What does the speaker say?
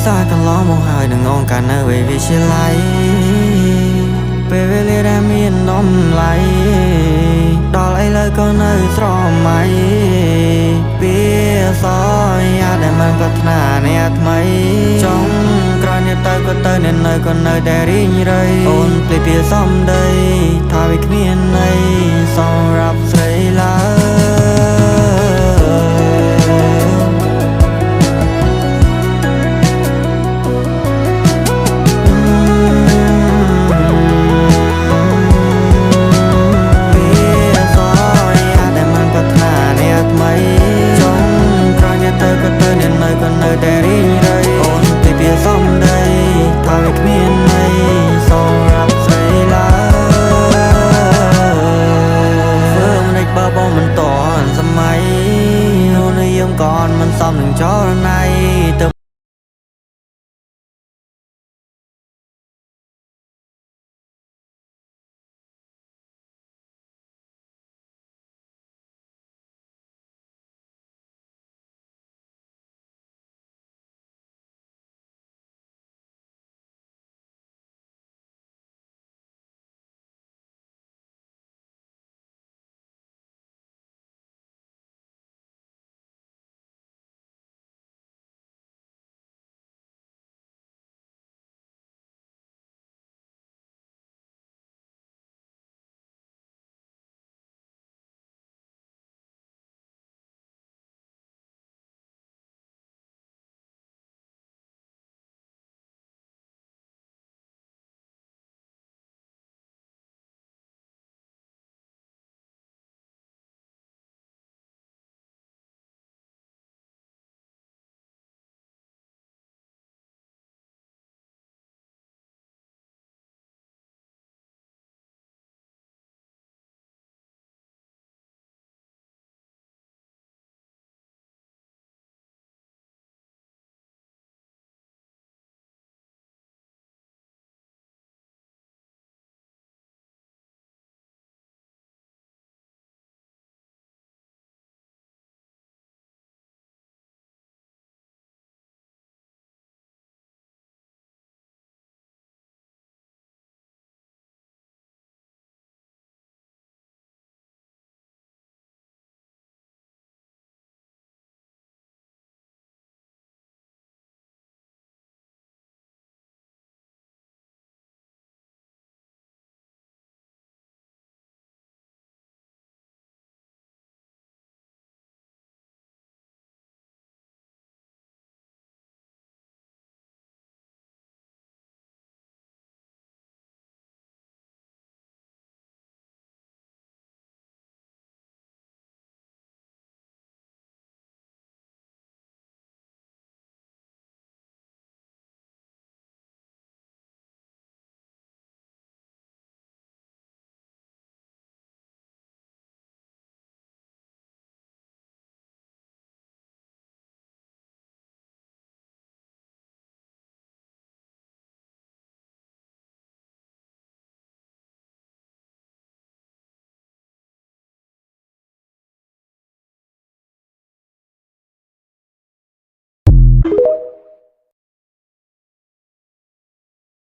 xa cả ló mong hai đừng ngon cả nơi về vì chia lại về lê ra miền đông lại đó lại lời con nơi rõ mày biết soi để mình có thà nè mấy trong cõi nhà ta có tới nên nơi con nơi để đi như đây ôn tùy phía xóm đây thay vì miền này sau rap xây láก่อนมันซ้อมหนึ่งจอใน